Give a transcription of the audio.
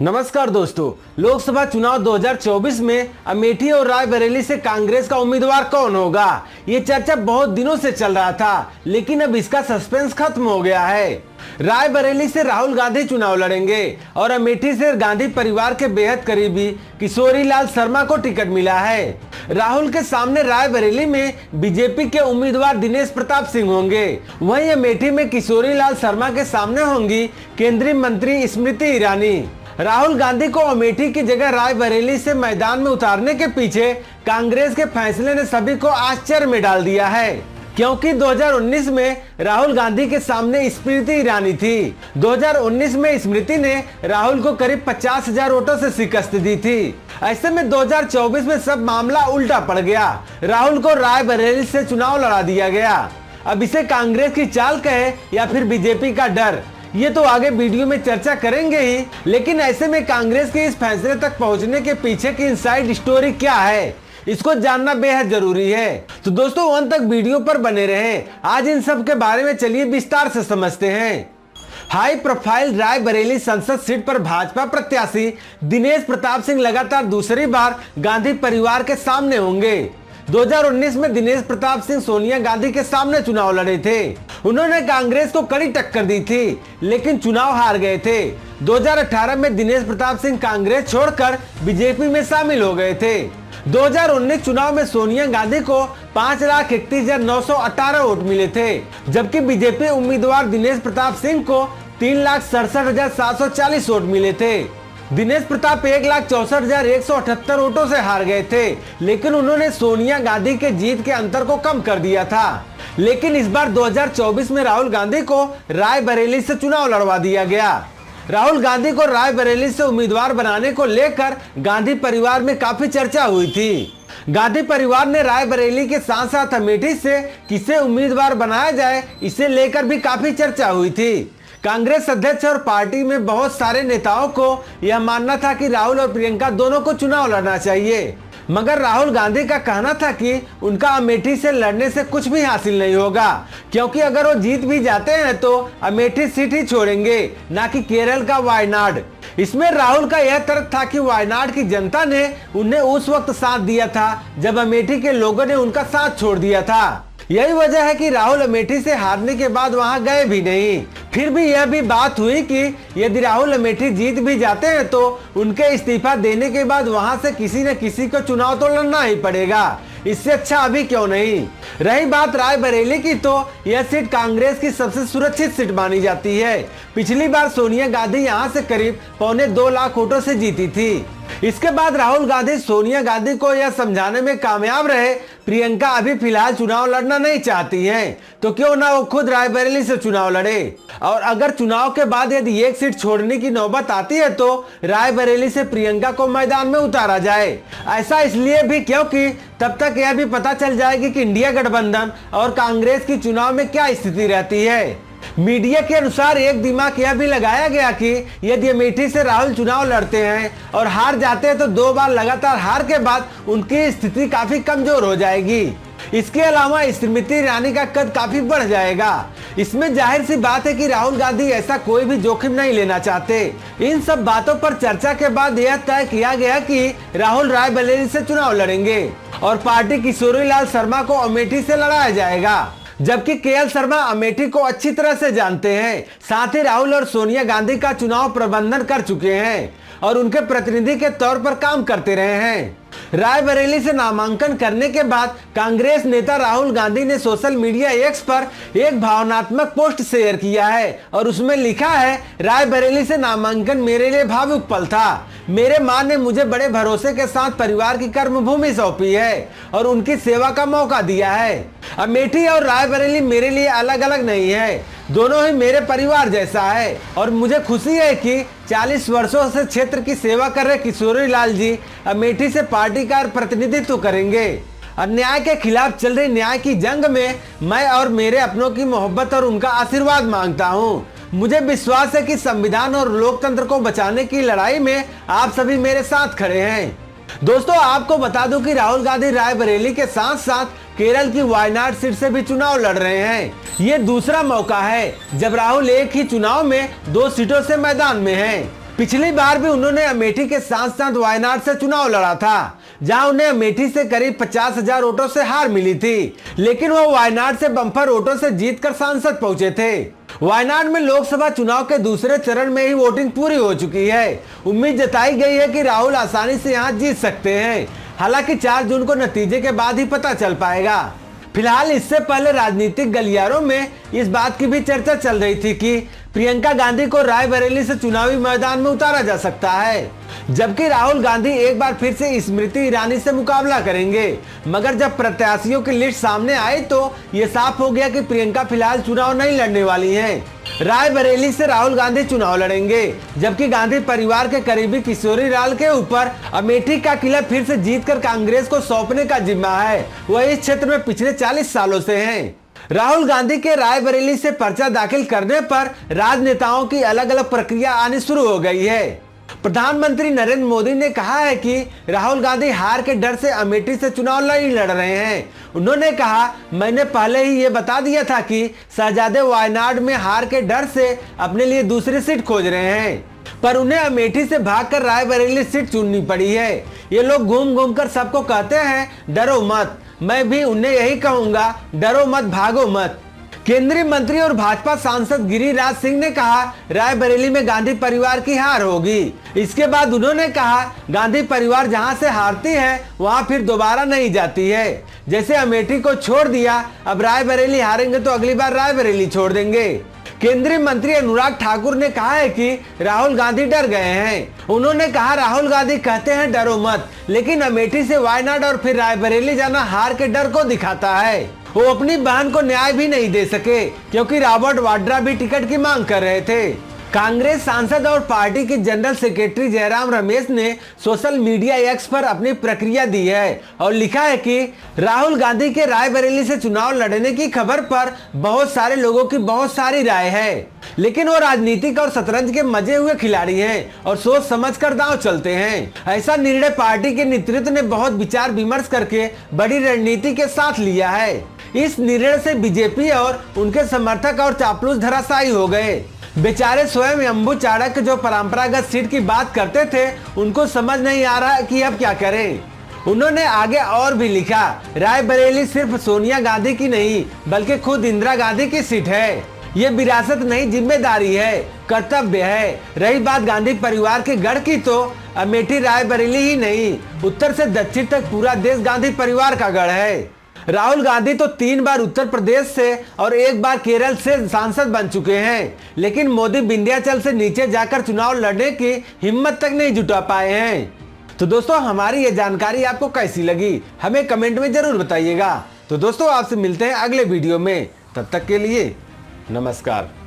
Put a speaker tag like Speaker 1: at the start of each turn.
Speaker 1: नमस्कार दोस्तों, लोकसभा चुनाव 2024 में अमेठी और रायबरेली से कांग्रेस का उम्मीदवार कौन होगा, ये चर्चा बहुत दिनों से चल रहा था, लेकिन अब इसका सस्पेंस खत्म हो गया है। रायबरेली से राहुल गांधी चुनाव लड़ेंगे और अमेठी से गांधी परिवार के बेहद करीबी किशोरी लाल शर्मा को टिकट मिला है। राहुल के सामने रायबरेली में बीजेपी के उम्मीदवार दिनेश प्रताप सिंह होंगे, वहीं अमेठी में किशोरी लाल शर्मा के सामने होंगी केंद्रीय मंत्री स्मृति ईरानी। राहुल गांधी को अमेठी की जगह रायबरेली से मैदान में उतारने के पीछे कांग्रेस के फैसले ने सभी को आश्चर्य में डाल दिया है, क्योंकि 2019 में राहुल गांधी के सामने स्मृति ईरानी थी। 2019 में स्मृति ने राहुल को करीब 50,000 वोटों से शिकस्त दी थी। ऐसे में 2024 में सब मामला उल्टा पड़ गया, राहुल को रायबरेली से चुनाव लड़ा दिया गया। अब इसे कांग्रेस की चाल कहे या फिर बीजेपी का डर, ये तो आगे वीडियो में चर्चा करेंगे ही, लेकिन ऐसे में कांग्रेस के इस फैसले तक पहुंचने के पीछे की इनसाइड स्टोरी क्या है, इसको जानना बेहद जरूरी है। तो दोस्तों अंत तक वीडियो पर बने रहें। आज इन सब के बारे में चलिए विस्तार से समझते हैं। हाई प्रोफाइल रायबरेली संसद सीट पर भाजपा प्रत्याशी दिनेश प्रताप सिंह लगातार दूसरी बार गांधी परिवार के सामने होंगे। 2019 में दिनेश प्रताप सिंह सोनिया गांधी के सामने चुनाव लड़े थे। उन्होंने कांग्रेस को कड़ी टक्कर दी थी, लेकिन चुनाव हार गए थे। 2018 में दिनेश प्रताप सिंह कांग्रेस छोड़कर बीजेपी में शामिल हो गए थे। 2019 चुनाव में सोनिया गांधी को 5,31,918 वोट मिले थे, जबकि बीजेपी उम्मीदवार दिनेश प्रताप सिंह को 3,67,740 वोट मिले थे। दिनेश प्रताप 1,64,178 वोटों से हार गए थे, लेकिन उन्होंने सोनिया गांधी के जीत के अंतर को कम कर दिया था। लेकिन इस बार 2024 में राहुल गांधी को रायबरेली से चुनाव लड़वा दिया गया। राहुल गांधी को रायबरेली से उम्मीदवार बनाने को लेकर गांधी परिवार में काफी चर्चा हुई थी। गांधी परिवार ने रायबरेली के साथ साथ अमेठी से किसे उम्मीदवार बनाया जाए, इसे लेकर भी काफी चर्चा हुई थी। कांग्रेस अध्यक्ष और पार्टी में बहुत सारे नेताओं को यह मानना था कि राहुल और प्रियंका दोनों को चुनाव लड़ना चाहिए, मगर राहुल गांधी का कहना था कि उनका अमेठी से लड़ने से कुछ भी हासिल नहीं होगा, क्योंकि अगर वो जीत भी जाते हैं तो अमेठी सीट ही छोड़ेंगे, ना कि केरल का वायनाड। इसमें राहुल का यह तर्क था कि वायनाड की जनता ने उन्हें उस वक्त साथ दिया था जब अमेठी के लोगों ने उनका साथ छोड़ दिया था। यही वजह है कि राहुल अमेठी से हारने के बाद वहां गए भी नहीं। फिर भी यह भी बात हुई कि यदि राहुल अमेठी जीत भी जाते हैं तो उनके इस्तीफा देने के बाद वहां से किसी न किसी को चुनाव तो लड़ना ही पड़ेगा, इससे अच्छा अभी क्यों नहीं। रही बात रायबरेली की, तो यह सीट कांग्रेस की सबसे सुरक्षित सीट मानी जाती है। पिछली बार सोनिया गांधी यहां से करीब 2.25 लाख वोटों से जीती थी। इसके बाद राहुल गांधी सोनिया गांधी को यह समझाने में कामयाब रहे प्रियंका अभी फिलहाल चुनाव लड़ना नहीं चाहती हैं, तो क्यों ना वो खुद रायबरेली से चुनाव लड़े। और अगर चुनाव के बाद यदि एक सीट छोड़ने की नौबत आती है तो रायबरेली से प्रियंका को मैदान में उतारा जाए। ऐसा इसलिए भी क्योंकि तब तक यह भी पता चल जाएगी कि इंडिया गठबंधन और कांग्रेस की चुनाव में क्या स्थिति रहती है। मीडिया के अनुसार एक दिमाग यह भी लगाया गया कि यदि अमेठी से राहुल चुनाव लड़ते हैं और हार जाते हैं तो 2 बार लगातार हार के बाद उनकी स्थिति काफी कमजोर हो जाएगी। इसके अलावा स्मृति ईरानी का कद काफी बढ़ जाएगा। इसमें जाहिर सी बात है कि राहुल गांधी ऐसा कोई भी जोखिम नहीं लेना चाहते। इन सब बातों पर चर्चा के बाद यह तय किया गया कि राहुल रायबरेली से चुनाव लड़ेंगे और पार्टी किशोरी लाल शर्मा को अमेठी से लड़ाया जाएगा, जबकि केएल शर्मा अमेठी को अच्छी तरह से जानते हैं। साथ ही राहुल और सोनिया गांधी का चुनाव प्रबंधन कर चुके हैं और उनके प्रतिनिधि के तौर पर काम करते रहे हैं। रायबरेली से नामांकन करने के बाद कांग्रेस नेता राहुल गांधी ने सोशल मीडिया एक्स पर एक भावनात्मक पोस्ट शेयर किया है और उसमें लिखा है, रायबरेली से नामांकन मेरे लिए भावुक पल था। मेरे मां ने मुझे बड़े भरोसे के साथ परिवार की कर्मभूमि सौंपी है और उनकी सेवा का मौका दिया है। अमेठी और रायबरेली मेरे लिए अलग अलग नहीं है, दोनों ही मेरे परिवार जैसा है और मुझे खुशी है कि 40 वर्षों से क्षेत्र की सेवा कर रहे किशोरी लाल जी अमेठी से पार्टी का प्रतिनिधित्व करेंगे। अन्याय के खिलाफ चल रही न्याय की जंग में मैं और मेरे अपनों की मोहब्बत और उनका आशीर्वाद मांगता हूं। मुझे विश्वास है कि संविधान और लोकतंत्र को बचाने की लड़ाई में आप सभी मेरे साथ खड़े हैं। दोस्तों आपको बता दूं कि राहुल गांधी रायबरेली के साथ साथ केरल की वायनाड सीट से भी चुनाव लड़ रहे हैं। ये दूसरा मौका है जब राहुल एक ही चुनाव में 2 सीटों से मैदान में हैं। पिछली बार भी उन्होंने अमेठी के साथ साथ वायनाड से चुनाव लड़ा था, जहां उन्हें अमेठी से करीब 50,000 वोटों से हार मिली थी, लेकिन वो वायनाड से बम्पर वोटों से जीतकर सांसद पहुंचे थे। वायनाड में लोकसभा चुनाव के दूसरे चरण में ही वोटिंग पूरी हो चुकी है। उम्मीद जताई गई है कि राहुल आसानी से यहां जीत सकते हैं। हालांकि 4 जून को नतीजे के बाद ही पता चल पाएगा। फिलहाल इससे पहले राजनीतिक गलियारों में इस बात की भी चर्चा चल रही थी कि प्रियंका गांधी को रायबरेली से चुनावी मैदान में उतारा जा सकता है, जबकि राहुल गांधी एक बार फिर से स्मृति ईरानी से मुकाबला करेंगे। मगर जब प्रत्याशियों की लिस्ट सामने आई तो ये साफ हो गया कि प्रियंका फिलहाल चुनाव नहीं लड़ने वाली हैं। रायबरेली से राहुल गांधी चुनाव लड़ेंगे, जबकि गांधी परिवार के करीबी किशोरी लाल के ऊपर अमेठी का किला फिर से जीतकर कांग्रेस को सौंपने का जिम्मा है। वह इस क्षेत्र में पिछले 40 सालों से हैं। राहुल गांधी के रायबरेली से पर्चा दाखिल करने पर राजनेताओं की अलग अलग प्रक्रिया आनी शुरू हो गई है। प्रधानमंत्री नरेंद्र मोदी ने कहा है कि राहुल गांधी हार के डर से अमेठी से चुनाव नहीं लड़ रहे हैं। उन्होंने कहा, मैंने पहले ही ये बता दिया था कि शहजादे वायनाड में हार के डर से अपने लिए दूसरी सीट खोज रहे हैं, पर उन्हें अमेठी से भागकर रायबरेली सीट चुननी पड़ी है। ये लोग घूम घूम कर सबको कहते हैं डरो मत। मैं भी उन्हें यही कहूंगा, डरो मत, भागो मत। केंद्रीय मंत्री और भाजपा सांसद गिरिराज सिंह ने कहा, रायबरेली में गांधी परिवार की हार होगी। इसके बाद उन्होंने कहा, गांधी परिवार जहां से हारती है वहां फिर दोबारा नहीं जाती है। जैसे अमेठी को छोड़ दिया, अब रायबरेली हारेंगे तो अगली बार रायबरेली छोड़ देंगे। केंद्रीय मंत्री अनुराग ठाकुर ने कहा है कि राहुल गांधी डर गए हैं। उन्होंने कहा, राहुल गांधी कहते हैं डरो मत, लेकिन अमेठी से वायनाड और फिर रायबरेली जाना हार के डर को दिखाता है। वो अपनी बहन को न्याय भी नहीं दे सके, क्योंकि रॉबर्ट वाड्रा भी टिकट की मांग कर रहे थे। कांग्रेस सांसद और पार्टी के जनरल सेक्रेटरी जयराम रमेश ने सोशल मीडिया एक्स पर अपनी प्रक्रिया दी है और लिखा है कि राहुल गांधी के रायबरेली से चुनाव लड़ने की खबर पर बहुत सारे लोगों की बहुत सारी राय है, लेकिन वो राजनीतिक और शतरंज के मजे हुए खिलाड़ी हैं और सोच समझकर दांव चलते हैं। ऐसा निर्णय पार्टी के नेतृत्व ने बहुत विचार विमर्श करके बड़ी रणनीति के साथ लिया है। इस निर्णय से बीजेपी और उनके समर्थक और चापलूस धराशायी हो गए। बेचारे स्वयं अम्बू चाणक्य जो परंपरागत सीट की बात करते थे, उनको समझ नहीं आ रहा कि अब क्या करें। उन्होंने आगे और भी लिखा, रायबरेली सिर्फ सोनिया गांधी की नहीं बल्कि खुद इंदिरा गांधी की सीट है। ये विरासत नहीं, जिम्मेदारी है, कर्तव्य है। रही बात गांधी परिवार के गढ़ की, तो अमेठी रायबरेली ही नहीं, उत्तर से दक्षिण तक पूरा देश गांधी परिवार का गढ़ है। राहुल गांधी तो 3 बार उत्तर प्रदेश से और 1 बार केरल से सांसद बन चुके हैं, लेकिन मोदी विंध्याचल से नीचे जाकर चुनाव लड़ने की हिम्मत तक नहीं जुटा पाए हैं। तो दोस्तों, हमारी ये जानकारी आपको कैसी लगी हमें कमेंट में जरूर बताइएगा। तो दोस्तों, आपसे मिलते हैं अगले वीडियो में। तब तक के लिए नमस्कार।